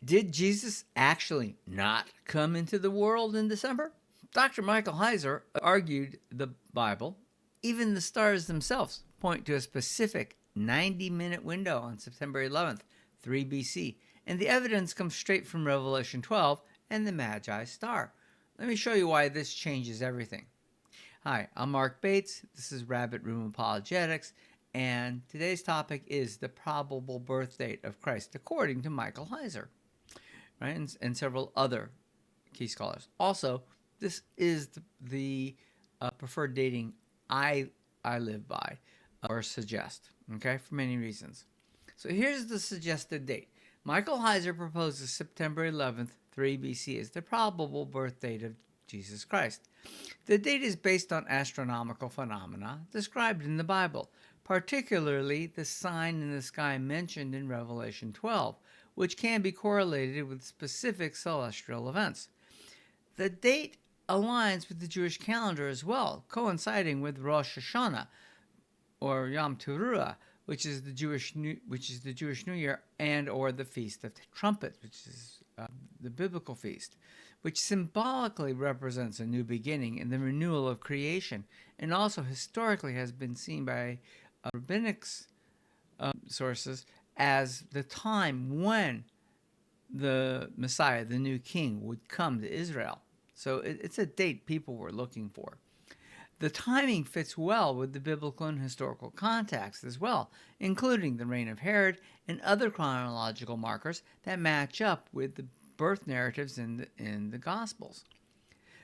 Did Jesus actually not come into the world in December? Dr. Michael Heiser argued the Bible, even the stars themselves, point to a specific 90-minute window on September 11th, 3 BC, and the evidence comes straight from Revelation 12 and the Magi star. Let me show you why this changes everything. Hi, I'm Marc Bates. This is Rabbit Room Apologetics, and today's topic is the probable birth date of Christ, according to Michael Heiser, right, and several other key scholars. Also, this is the preferred dating I live by or suggest, okay, for many reasons. So here's the suggested date. Michael Heiser proposes September 11th, 3 BC as the probable birth date of Jesus Christ. The date is based on astronomical phenomena described in the Bible, particularly the sign in the sky mentioned in Revelation 12, which can be correlated with specific celestial events. The date aligns with the Jewish calendar as well, coinciding with Rosh Hashanah, or Yom Teruah, which is the Jewish New Year, and or the Feast of Trumpets, which is the biblical feast, which symbolically represents a new beginning and the renewal of creation, and also historically has been seen by rabbinic sources as the time when the Messiah, the new king, would come to Israel. So it's a date people were looking for. The timing fits well with the biblical and historical context as well, including the reign of Herod and other chronological markers that match up with the birth narratives in the Gospels.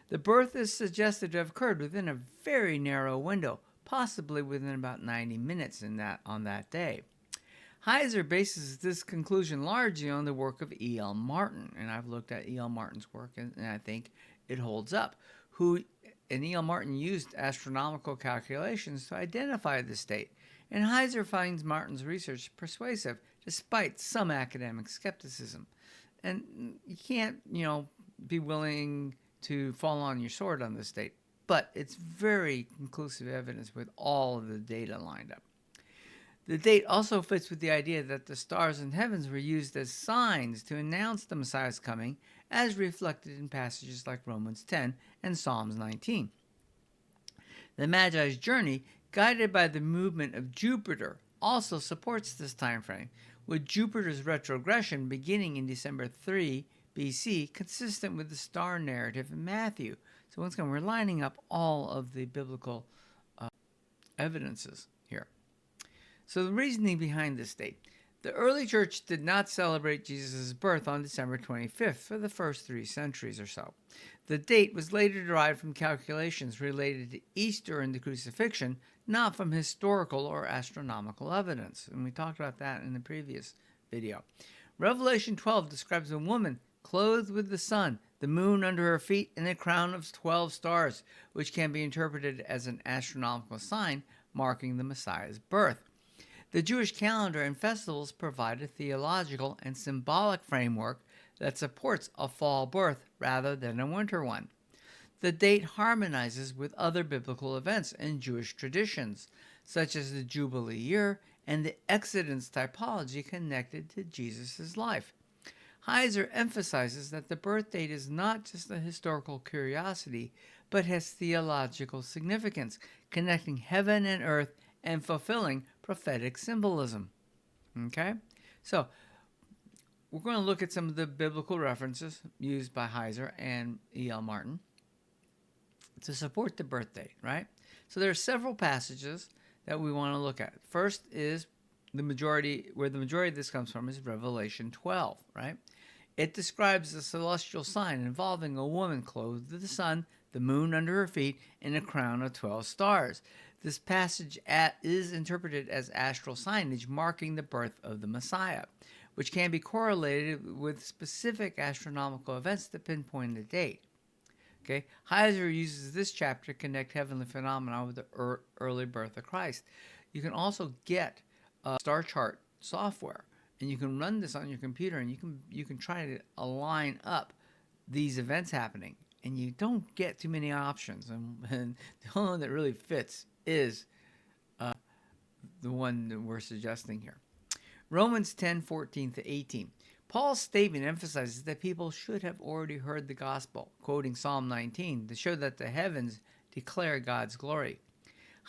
The birth is suggested to have occurred within a very narrow window, possibly within about 90 minutes on that day. Heiser bases this conclusion largely on the work of E.L. Martin, and I've looked at E.L. Martin's work, and I think it holds up. And E.L. Martin used astronomical calculations to identify this date, and Heiser finds Martin's research persuasive, despite some academic skepticism. And you can't, be willing to fall on your sword on this date, but it's very conclusive evidence with all of the data lined up. The date also fits with the idea that the stars in heavens were used as signs to announce the Messiah's coming, as reflected in passages like Romans 10 and Psalms 19. The Magi's journey, guided by the movement of Jupiter, also supports this time frame, with Jupiter's retrogression beginning in December 3 BC, consistent with the star narrative in Matthew. So once again, we're lining up all of the biblical evidences here. So the reasoning behind this date. The early church did not celebrate Jesus' birth on December 25th for the first 3 centuries or so. The date was later derived from calculations related to Easter and the crucifixion, not from historical or astronomical evidence. And we talked about that in the previous video. Revelation 12 describes a woman clothed with the sun, the moon under her feet, and a crown of 12 stars, which can be interpreted as an astronomical sign marking the Messiah's birth. The Jewish calendar and festivals provide a theological and symbolic framework that supports a fall birth rather than a winter one. The date harmonizes with other biblical events and Jewish traditions, such as the Jubilee year and the Exodus typology connected to Jesus' life. Heiser emphasizes that the birth date is not just a historical curiosity, but has theological significance, connecting heaven and earth and fulfilling prophetic symbolism. Okay? So, we're going to look at some of the biblical references used by Heiser and E.L. Martin to support the birth date, right? So there are several passages that we want to look at. First is where the majority of this comes from is Revelation 12, right? It describes a celestial sign involving a woman clothed with the sun, the moon under her feet, and a crown of 12 stars. This passage is interpreted as astral signage marking the birth of the Messiah, which can be correlated with specific astronomical events that pinpoint the date. Okay, Heiser uses this chapter to connect heavenly phenomena with the early birth of Christ. You can also get star chart software, and you can run this on your computer, and you can try to align up these events happening, and you don't get too many options. And the only one that really fits is the one that we're suggesting here. Romans 10:14 to 18. Paul's statement emphasizes that people should have already heard the gospel, quoting Psalm 19, to show that the heavens declare God's glory.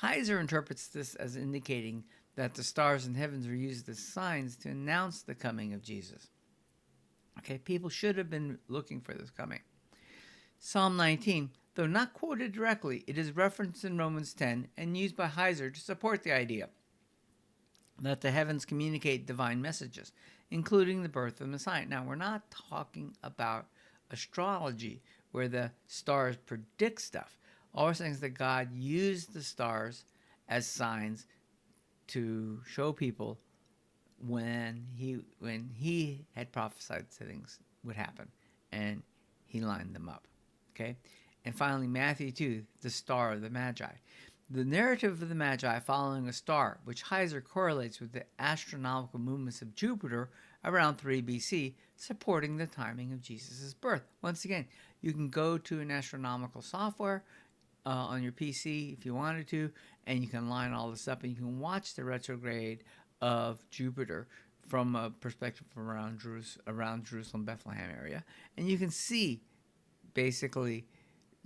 Heiser interprets this as indicating that the stars in heavens are used as signs to announce the coming of Jesus. Okay, people should have been looking for this coming. Psalm 19, though not quoted directly, it is referenced in Romans 10 and used by Heiser to support the idea that the heavens communicate divine messages, including the birth of the Messiah. Now, we're not talking about astrology, where the stars predict stuff. All we're saying is that God used the stars as signs to show people when he had prophesied things would happen, and he lined them up. Okay? And finally, Matthew 2, the star of the Magi. The narrative of the Magi following a star, which Heiser correlates with the astronomical movements of Jupiter around 3 BC, supporting the timing of Jesus' birth. Once again, you can go to an astronomical software on your PC if you wanted to, and you can line all this up, and you can watch the retrograde of Jupiter from a perspective from around Jerusalem, Bethlehem area, and you can see basically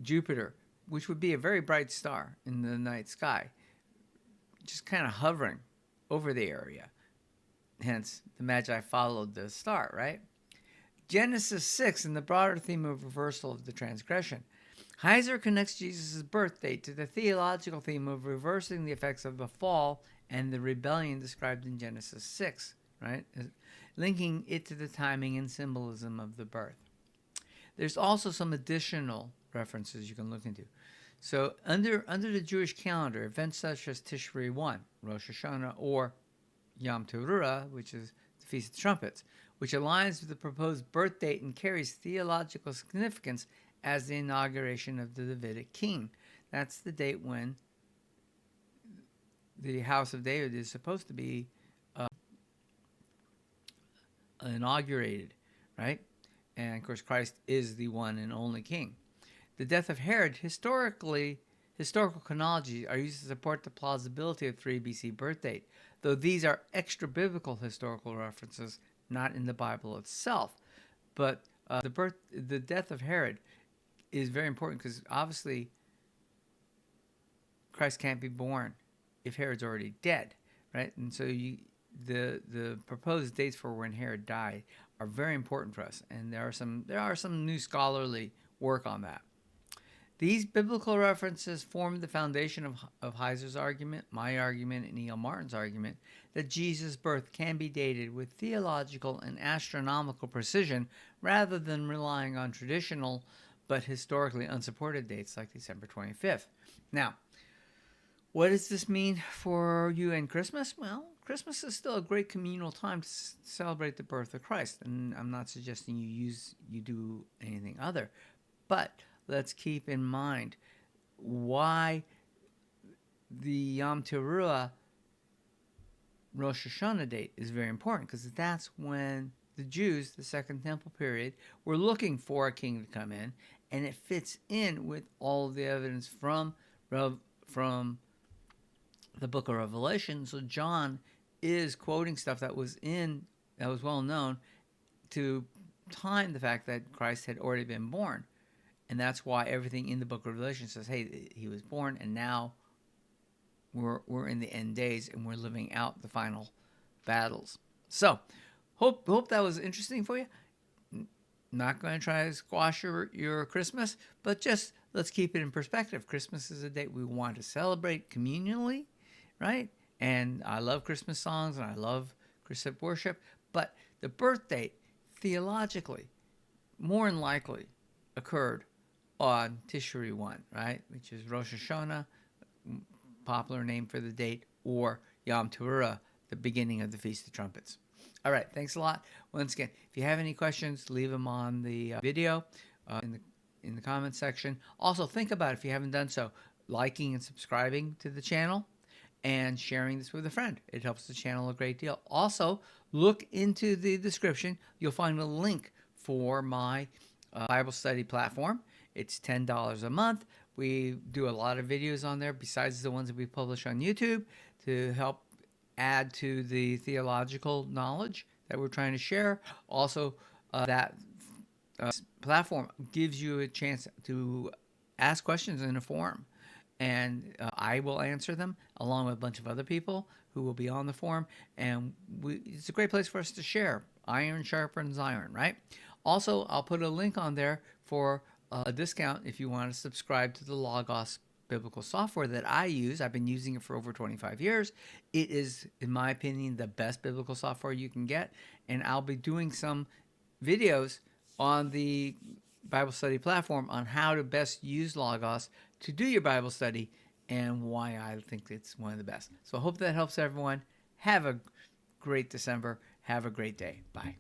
Jupiter, which would be a very bright star in the night sky, just kind of hovering over the area. Hence, the Magi followed the star, right? Genesis 6, and the broader theme of reversal of the transgression. Heiser connects Jesus' birth date to the theological theme of reversing the effects of the fall and the rebellion described in Genesis 6, right? Linking it to the timing and symbolism of the birth. There's also some additional references you can look into. So under the Jewish calendar, events such as Tishrei 1, Rosh Hashanah, or Yom Teruah, which is the Feast of Trumpets, which aligns with the proposed birth date and carries theological significance as the inauguration of the Davidic king. That's the date when the house of David is supposed to be inaugurated, right? And of course, Christ is the one and only king. The death of Herod, historical chronology are used to support the plausibility of 3 BC birth date, though these are extra-biblical historical references, not in the Bible itself. But the death of Herod is very important because obviously Christ can't be born if Herod's already dead, right? And so the proposed dates for when Herod died are very important for us, and there are some new scholarly work on that. These biblical references form the foundation of Heiser's argument, my argument, and E.L. Martin's argument that Jesus' birth can be dated with theological and astronomical precision rather than relying on traditional but historically unsupported dates like December 25th. Now, what does this mean for you and Christmas? Well, Christmas is still a great communal time to celebrate the birth of Christ, and I'm not suggesting you do anything other, but let's keep in mind why the Yom Teruah Rosh Hashanah date is very important, because that's when the Jews, the Second Temple period, were looking for a king to come in, and it fits in with all of the evidence from the book of Revelation. So John is quoting stuff that was well known to time the fact that Christ had already been born. And that's why everything in the book of Revelation says, hey, he was born, and now we're in the end days, and we're living out the final battles. So, hope that was interesting for you. Not going to try to squash your Christmas, but just let's keep it in perspective. Christmas is a date we want to celebrate communally, right? And I love Christmas songs, and I love Christmas worship, but the birth date, theologically, more than likely occurred on Tishrei 1, right? Which is Rosh Hashanah, popular name for the date, or Yom Teruah, the beginning of the Feast of Trumpets. All right, thanks a lot. Once again, if you have any questions, leave them on the video in the comments section. Also, think about, if you haven't done so, liking and subscribing to the channel and sharing this with a friend. It helps the channel a great deal. Also, look into the description. You'll find a link for my Bible study platform. It's $10 a month. We do a lot of videos on there besides the ones that we publish on YouTube to help add to the theological knowledge that we're trying to share. Also, that platform gives you a chance to ask questions in a forum, and I will answer them along with a bunch of other people who will be on the forum. And it's a great place for us to share. Iron sharpens iron, right? Also, I'll put a link on there for a discount if you want to subscribe to the Logos biblical software that I use. I've been using it for over 25 years. It is, in my opinion, the best biblical software you can get. And I'll be doing some videos on the Bible study platform on how to best use Logos to do your Bible study and why I think it's one of the best. So I hope that helps everyone. Have a great December. Have a great day. Bye.